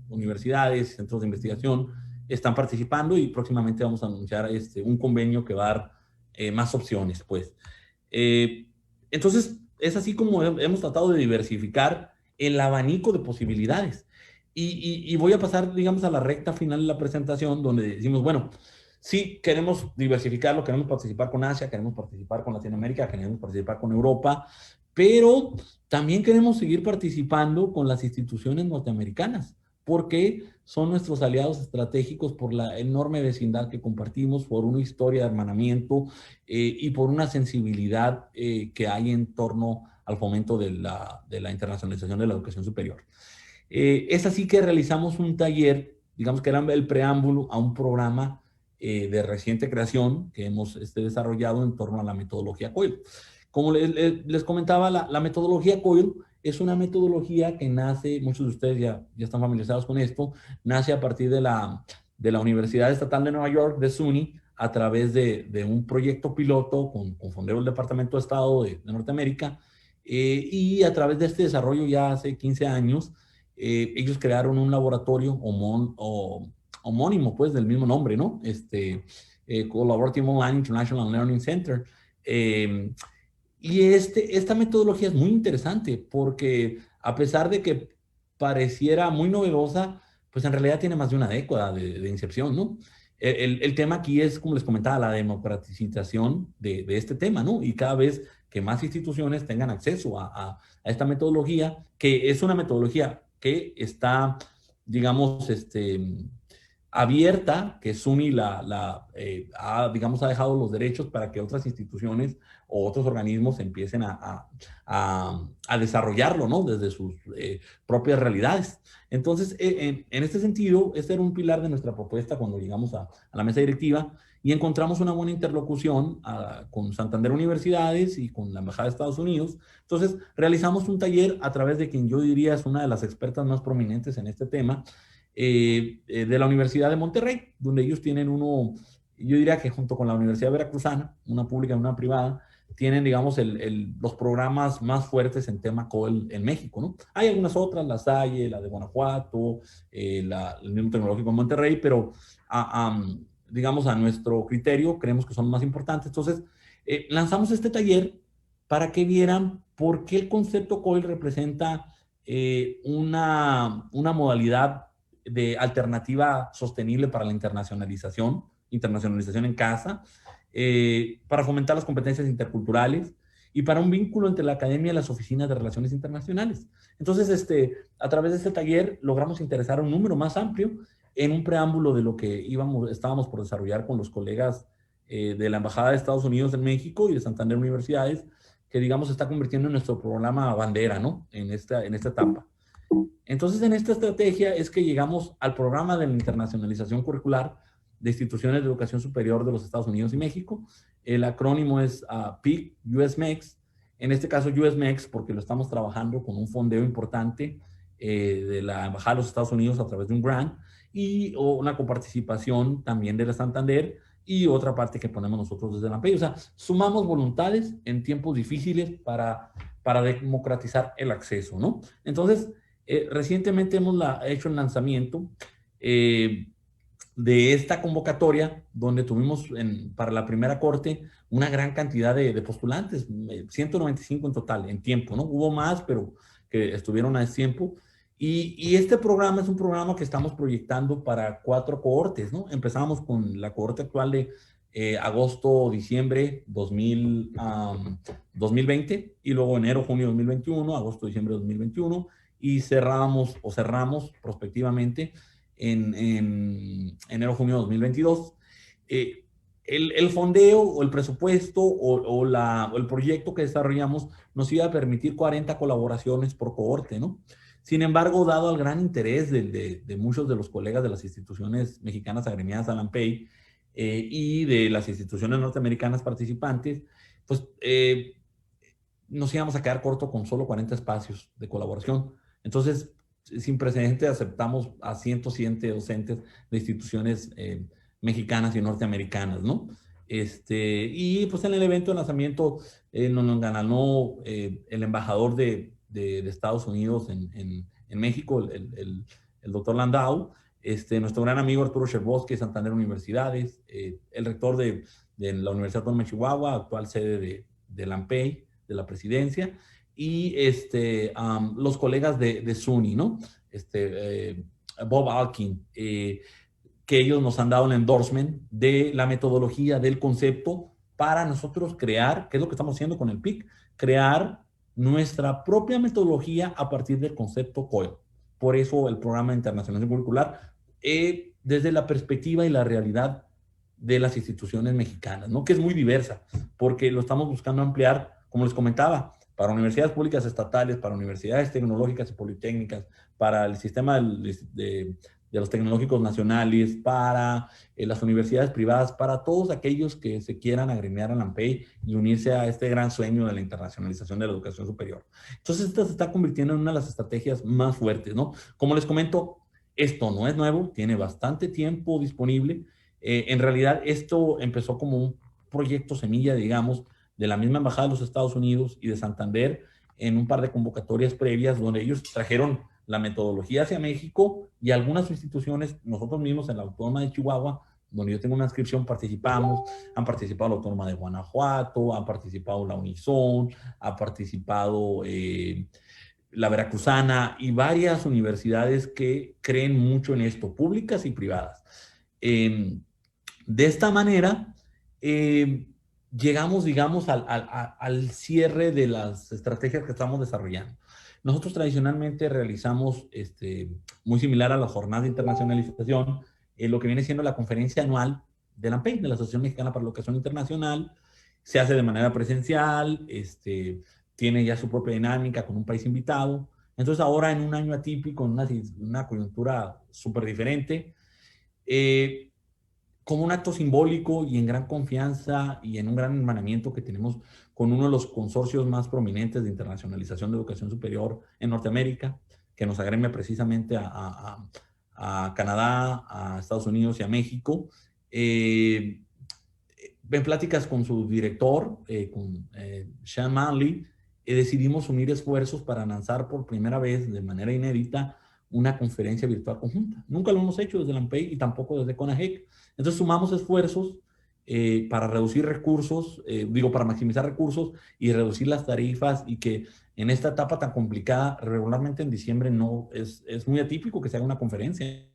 universidades, centros de investigación, están participando y próximamente vamos a anunciar un convenio que va a dar más opciones, pues. Entonces, es así como hemos tratado de diversificar el abanico de posibilidades. Y voy a pasar, digamos, a la recta final de la presentación, donde decimos, bueno, sí, queremos diversificarlo, queremos participar con Asia, queremos participar con Latinoamérica, queremos participar con Europa, pero también queremos seguir participando con las instituciones norteamericanas, porque son nuestros aliados estratégicos por la enorme vecindad que compartimos, por una historia de hermanamiento y por una sensibilidad que hay en torno al fomento de la internacionalización de la educación superior. Es así que realizamos un taller, digamos que era el preámbulo a un programa de reciente creación que hemos desarrollado en torno a la metodología COIL. Como les comentaba, la metodología COIL es una metodología que nace, muchos de ustedes ya están familiarizados con esto, nace a partir de la Universidad Estatal de Nueva York, de SUNY, a través de un proyecto piloto con fondeo del Departamento de Estado de Norteamérica, y a través de este desarrollo ya hace 15 años, ellos crearon un laboratorio homónimo, pues, del mismo nombre, ¿no? Collaborative Online International Learning Center. Y esta metodología es muy interesante porque a pesar de que pareciera muy novedosa, pues en realidad tiene más de una década de incepción, ¿no? El tema aquí es, como les comentaba, la democratización de este tema, ¿no? Y cada vez que más instituciones tengan acceso a esta metodología, que es una metodología que está, digamos, abierta, que SUNY digamos, ha dejado los derechos para que otras instituciones o otros organismos empiecen a desarrollarlo, ¿no? Desde sus propias realidades. Entonces, en este sentido, este era un pilar de nuestra propuesta cuando llegamos a la mesa directiva y encontramos una buena interlocución con Santander Universidades y con la Embajada de Estados Unidos. Entonces, realizamos un taller a través de quien yo diría es una de las expertas más prominentes en este tema, de la Universidad de Monterrey, donde ellos tienen yo diría que junto con la Universidad Veracruzana, una pública y una privada, tienen, digamos, los programas más fuertes en tema COIL en México, ¿no? Hay algunas otras, la Salle, la de Guanajuato, el mismo Tecnológico de Monterrey, pero digamos, a nuestro criterio, creemos que son más importantes. Entonces, lanzamos este taller para que vieran por qué el concepto COIL representa una modalidad de alternativa sostenible para la internacionalización en casa, para fomentar las competencias interculturales y para un vínculo entre la academia y las oficinas de relaciones internacionales. Entonces, a través de este taller logramos interesar a un número más amplio en un preámbulo de lo que estábamos por desarrollar con los colegas de la Embajada de Estados Unidos en México y de Santander Universidades, que, digamos, se está convirtiendo en nuestro programa bandera, ¿no? En esta etapa. Entonces, en esta estrategia es que llegamos al programa de la internacionalización curricular de instituciones de educación superior de los Estados Unidos y México. El acrónimo es PIC, USMEX. En este caso, USMEX, porque lo estamos trabajando con un fondeo importante de la Embajada de los Estados Unidos a través de un grant y una coparticipación también de la Santander y otra parte que ponemos nosotros desde la AMPEI. O sea, sumamos voluntades en tiempos difíciles para democratizar el acceso, ¿no? Entonces, recientemente hemos hecho el lanzamiento de esta convocatoria, donde tuvimos para la primera corte una gran cantidad de postulantes, 195 en total, en tiempo, ¿no? Hubo más, pero que estuvieron a tiempo. Y este programa es un programa que estamos proyectando para 4 cohortes, ¿no? Empezamos con la cohorte actual de agosto-diciembre 2020 y luego enero-junio 2021, agosto-diciembre 2021 y cerramos prospectivamente en enero-junio 2022. El fondeo o el presupuesto o el proyecto que desarrollamos nos iba a permitir 40 colaboraciones por cohorte, ¿no? Sin embargo, dado el gran interés de muchos de los colegas de las instituciones mexicanas agremiadas a la AMPEI y de las instituciones norteamericanas participantes, pues nos íbamos a quedar corto con solo 40 espacios de colaboración. Entonces, sin precedente, aceptamos a 107 docentes de instituciones mexicanas y norteamericanas, ¿no? Y pues en el evento de lanzamiento nos ganó el embajador de Estados Unidos en México, el doctor Landau, nuestro gran amigo Arturo Cherboski de Santander Universidades, el rector de la Universidad Autónoma de Chihuahua, actual sede de la AMPEI, de la presidencia, y los colegas de SUNY, ¿no? Bob Alkin, que ellos nos han dado el endorsement de la metodología, del concepto, para nosotros crear, que es lo que estamos haciendo con el PIC, crear nuestra propia metodología a partir del concepto COIL. Por eso el programa de internacionalización curricular, desde la perspectiva y la realidad de las instituciones mexicanas, ¿no? Que es muy diversa, porque lo estamos buscando ampliar, como les comentaba, para universidades públicas estatales, para universidades tecnológicas y politécnicas, para el sistema de los tecnológicos nacionales, para las universidades privadas, para todos aquellos que se quieran agremiar a la AMPEI y unirse a este gran sueño de la internacionalización de la educación superior. Entonces, esta se está convirtiendo en una de las estrategias más fuertes, ¿no? Como les comento, esto no es nuevo, tiene bastante tiempo disponible. En realidad, esto empezó como un proyecto semilla, digamos, de la misma Embajada de los Estados Unidos y de Santander en un par de convocatorias previas donde ellos trajeron la metodología hacia México y algunas instituciones, nosotros mismos en la Autónoma de Chihuahua, donde yo tengo una inscripción, participamos, han participado la Autónoma de Guanajuato, han participado la Unison, ha participado la Veracruzana y varias universidades que creen mucho en esto, públicas y privadas. De esta manera, llegamos, digamos, al cierre de las estrategias que estamos desarrollando. Nosotros tradicionalmente realizamos, muy similar a la jornada de internacionalización, lo que viene siendo la conferencia anual de la AMPEI, de la Asociación Mexicana para la Educación Internacional. Se hace de manera presencial, tiene ya su propia dinámica con un país invitado. Entonces ahora en un año atípico, en una coyuntura súper diferente, como un acto simbólico y en gran confianza y en un gran hermanamiento que tenemos con uno de los consorcios más prominentes de internacionalización de educación superior en Norteamérica, que nos agremia precisamente a Canadá, a Estados Unidos y a México. En pláticas con su director, con Sean Manley, decidimos unir esfuerzos para lanzar por primera vez, de manera inédita, una conferencia virtual conjunta. Nunca lo hemos hecho desde la AMPEI y tampoco desde CONAGEC. Entonces sumamos esfuerzos para reducir recursos, para maximizar recursos y reducir las tarifas, y que en esta etapa tan complicada, regularmente en diciembre no es muy atípico que se haga una conferencia.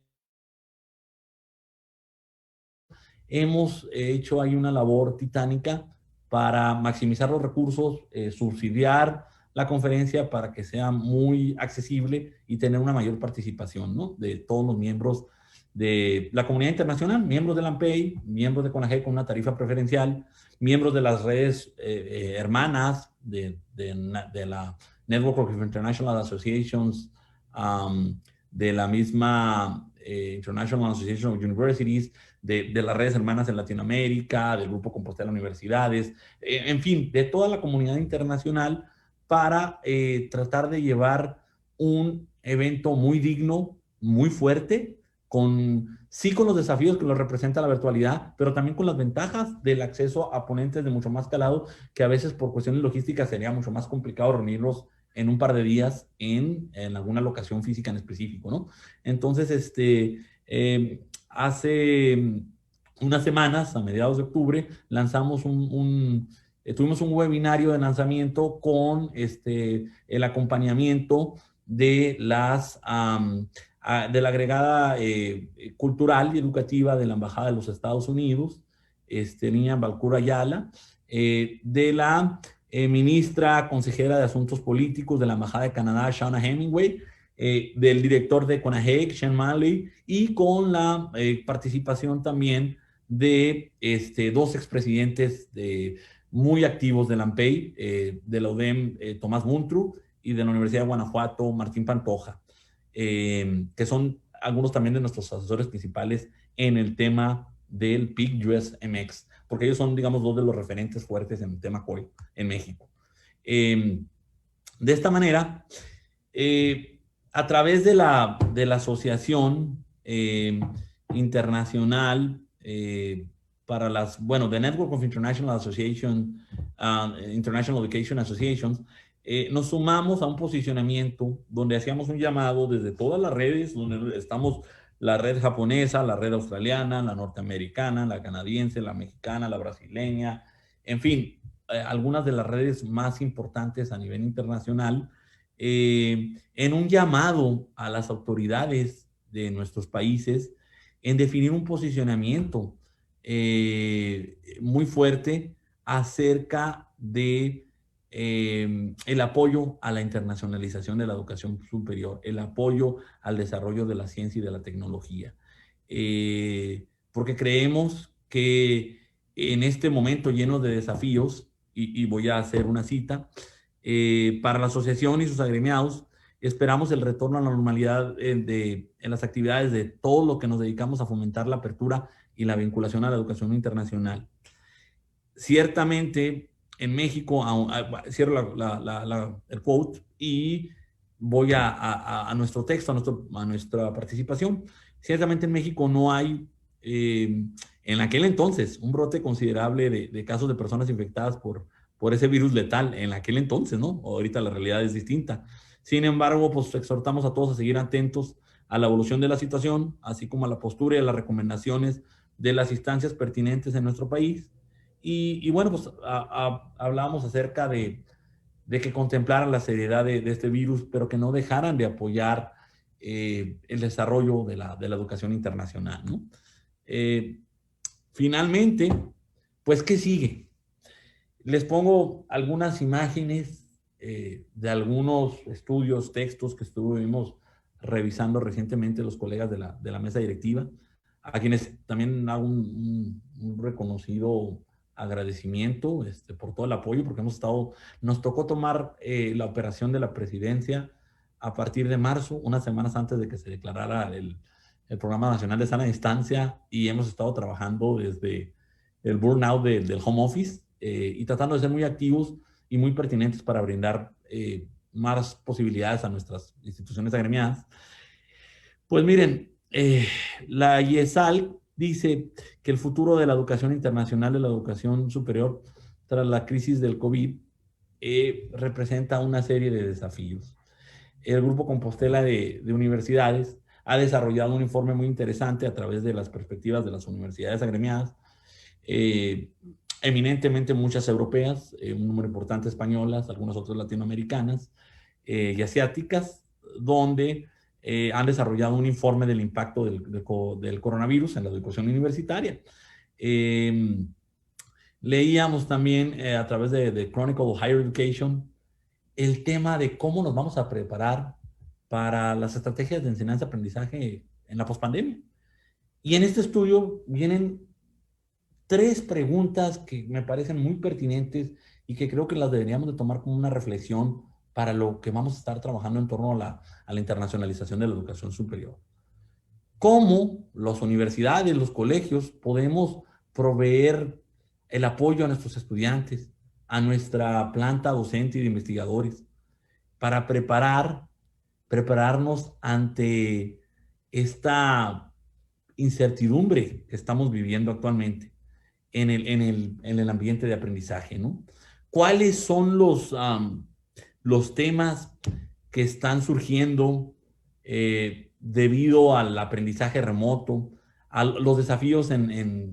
Hemos hecho ahí una labor titánica para maximizar los recursos, subsidiar la conferencia para que sea muy accesible y tener una mayor participación, ¿no?, de todos los miembros de la comunidad internacional, miembros de la AMPEI, miembros de CONAGEC con una tarifa preferencial, miembros de las redes hermanas de la Network of International Associations, de la misma International Association of Universities, de las redes hermanas en Latinoamérica, del Grupo Compostela Universidades, en fin, de toda la comunidad internacional, para tratar de llevar un evento muy digno, muy fuerte, sí con los desafíos que lo representa la virtualidad, pero también con las ventajas del acceso a ponentes de mucho más calado, que a veces por cuestiones logísticas sería mucho más complicado reunirlos en un par de días en alguna locación física en específico, ¿no? Entonces, hace unas semanas, a mediados de octubre, lanzamos tuvimos un webinario de lanzamiento con el acompañamiento de de la agregada cultural y educativa de la Embajada de los Estados Unidos, niña Balcura Ayala, de la ministra consejera de Asuntos Políticos de la Embajada de Canadá, Shauna Hemingway, del director de CONAGEC, Sean Manley, y con la participación también de dos expresidentes muy activos de la AMPEI, de la UDEM, Tomás Muntru, y de la Universidad de Guanajuato, Martín Pantoja, que son algunos también de nuestros asesores principales en el tema del PIC US MX, porque ellos son, digamos, dos de los referentes fuertes en el tema COI en México. De esta manera, a través de la asociación internacional para las, bueno, the Network of International Association, International Education Associations, nos sumamos a un posicionamiento donde hacíamos un llamado desde todas las redes, donde estamos la red japonesa, la red australiana, la norteamericana, la canadiense, la mexicana, la brasileña, en fin, algunas de las redes más importantes a nivel internacional, en un llamado a las autoridades de nuestros países en definir un posicionamiento muy fuerte acerca de el apoyo a la internacionalización de la educación superior, el apoyo al desarrollo de la ciencia y de la tecnología. Porque creemos que en este momento lleno de desafíos, y voy a hacer una cita, para la asociación y sus agremiados, esperamos el retorno a la normalidad en las actividades de todo lo que nos dedicamos a fomentar la apertura y la vinculación a la educación internacional. Ciertamente, en México, cierro el quote y voy a nuestro texto, a nuestra participación. Ciertamente en México no hay, en aquel entonces, un brote considerable de casos de personas infectadas por ese virus letal, en aquel entonces, ¿no? Ahorita la realidad es distinta. Sin embargo, pues exhortamos a todos a seguir atentos a la evolución de la situación, así como a la postura y a las recomendaciones de las instancias pertinentes en nuestro país. Y bueno, pues hablábamos acerca de que contemplaran la seriedad de este virus, pero que no dejaran de apoyar el desarrollo de la educación internacional, ¿no? Finalmente, pues, ¿qué sigue? Les pongo algunas imágenes de algunos estudios, textos que estuvimos revisando recientemente los colegas de la mesa directiva, a quienes también hago un reconocido agradecimiento por todo el apoyo, porque nos tocó tomar la operación de la presidencia a partir de marzo, unas semanas antes de que se declarara el Programa Nacional de Sana Distancia, y hemos estado trabajando desde el burnout del home office y tratando de ser muy activos y muy pertinentes para brindar más posibilidades a nuestras instituciones agremiadas. Pues miren, la IESAL dice que el futuro de la educación internacional, de la educación superior, tras la crisis del COVID, representa una serie de desafíos. El Grupo Compostela de universidades ha desarrollado un informe muy interesante a través de las perspectivas de las universidades agremiadas, eminentemente muchas europeas, un número importante españolas, algunas otras latinoamericanas y asiáticas, donde han desarrollado un informe del impacto del coronavirus en la educación universitaria. Leíamos también a través de Chronicle of Higher Education el tema de cómo nos vamos a preparar para las estrategias de enseñanza-aprendizaje en la pospandemia. Y en este estudio vienen 3 preguntas que me parecen muy pertinentes y que creo que las deberíamos de tomar como una reflexión para lo que vamos a estar trabajando en torno a la internacionalización de la educación superior. ¿Cómo las universidades, los colegios, podemos proveer el apoyo a nuestros estudiantes, a nuestra planta docente y de investigadores, para prepararnos ante esta incertidumbre que estamos viviendo actualmente en el ambiente de aprendizaje, ¿no? ¿Cuáles son los temas que están surgiendo debido al aprendizaje remoto, a los desafíos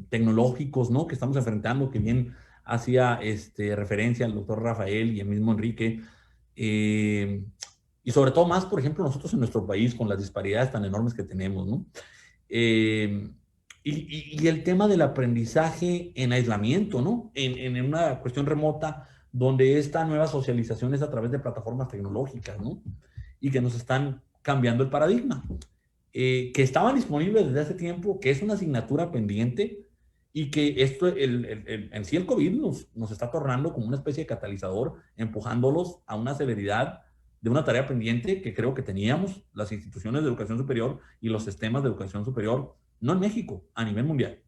tecnológicos, ¿no?, que estamos enfrentando, que bien hacía referencia al doctor Rafael y el mismo Enrique, y sobre todo más, por ejemplo, nosotros en nuestro país con las disparidades tan enormes que tenemos, ¿no? Y el tema del aprendizaje en aislamiento, ¿no? En una cuestión remota, donde esta nueva socialización es a través de plataformas tecnológicas, ¿no? Y que nos están cambiando el paradigma, que estaban disponibles desde hace tiempo, que es una asignatura pendiente y que esto, en sí el COVID nos está tornando como una especie de catalizador, empujándolos a una celeridad de una tarea pendiente que creo que teníamos las instituciones de educación superior y los sistemas de educación superior, no en México, a nivel mundial.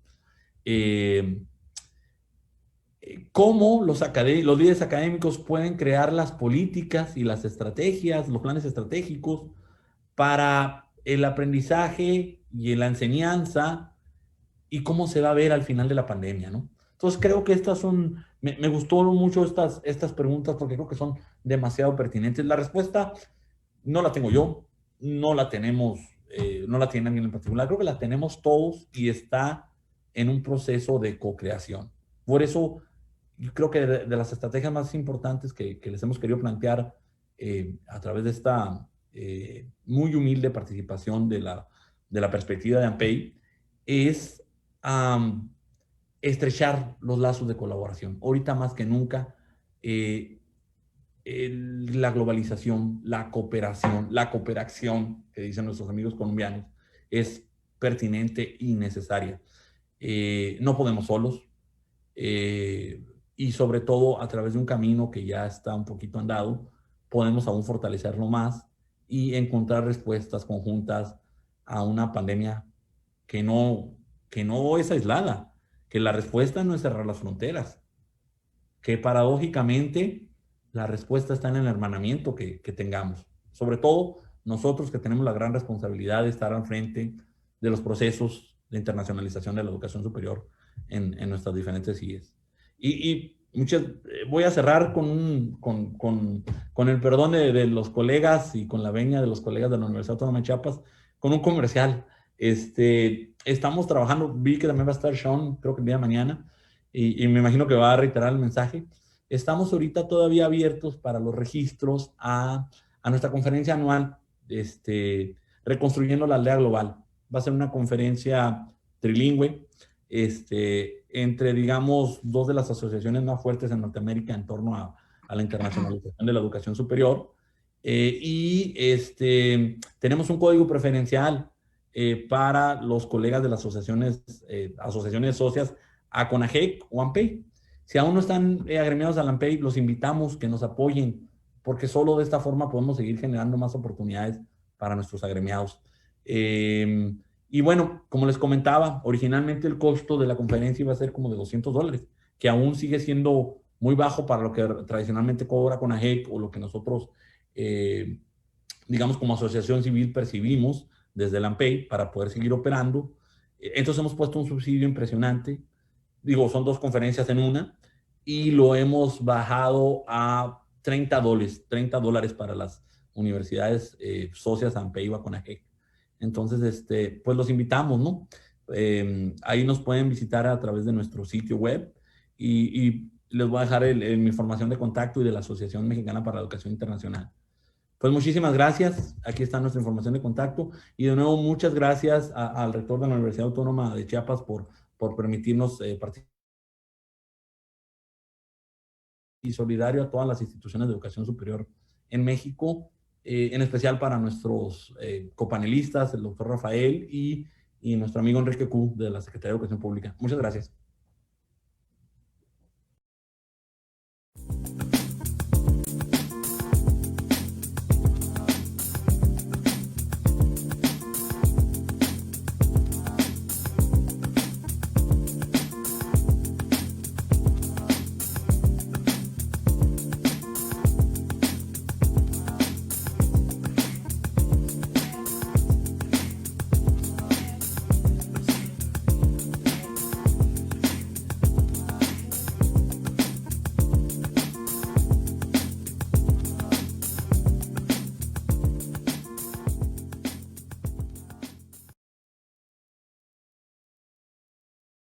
Cómo los líderes académicos pueden crear las políticas y las estrategias, los planes estratégicos para el aprendizaje y la enseñanza y cómo se va a ver al final de la pandemia, ¿no? Entonces creo que estas son, me gustó mucho estas preguntas porque creo que son demasiado pertinentes. La respuesta no la tengo yo, no la tenemos, no la tiene alguien en particular, creo que la tenemos todos y está en un proceso de co-creación. Por eso yo creo que de las estrategias más importantes que les hemos querido plantear a través de esta muy humilde participación de la perspectiva de AMPEI es estrechar los lazos de colaboración. Ahorita más que nunca, la globalización, la cooperación, la cooperación, que dicen nuestros amigos colombianos, es pertinente y necesaria. No podemos solos. Y sobre todo a través de un camino que ya está un poquito andado, podemos aún fortalecerlo más y encontrar respuestas conjuntas a una pandemia que no es aislada, que la respuesta no es cerrar las fronteras, que paradójicamente la respuesta está en el hermanamiento que tengamos. Sobre todo nosotros que tenemos la gran responsabilidad de estar al frente de los procesos de internacionalización de la educación superior en nuestras diferentes IES. Voy a cerrar con el perdón de los colegas y con la venia de los colegas de la Universidad Autónoma de Chiapas, con un comercial. Estamos trabajando, vi que también va a estar Sean, creo que el día de mañana, y me imagino que va a reiterar el mensaje. Estamos ahorita todavía abiertos para los registros a nuestra conferencia anual, Reconstruyendo la Aldea Global. Va a ser una conferencia trilingüe, entre, digamos, dos de las asociaciones más fuertes en Norteamérica en torno a la internacionalización de la educación superior. Tenemos un código preferencial para los colegas de las asociaciones socias a CONAGEC o AMPEI. Si aún no están agremiados a la AMPEI, los invitamos que nos apoyen, porque solo de esta forma podemos seguir generando más oportunidades para nuestros agremiados. Y bueno, como les comentaba, originalmente el costo de la conferencia iba a ser como de $200, que aún sigue siendo muy bajo para lo que tradicionalmente cobra CONAGEC o lo que nosotros, digamos, como asociación civil percibimos desde la AMPEI para poder seguir operando. Entonces hemos puesto un subsidio impresionante. Digo, son dos conferencias en una y lo hemos bajado a $30 para las universidades socias AMPEI o CONAGEC. Entonces, pues los invitamos, ¿no? Ahí nos pueden visitar a través de nuestro sitio web y les voy a dejar mi información de contacto y de la Asociación Mexicana para la Educación Internacional. Pues muchísimas gracias. Aquí está nuestra información de contacto. Y de nuevo, muchas gracias al rector de la Universidad Autónoma de Chiapas por permitirnos participar. Y solidario a todas las instituciones de educación superior en México, en especial para nuestros copanelistas, el doctor Rafael y nuestro amigo Enrique Q de la Secretaría de Educación Pública. Muchas gracias.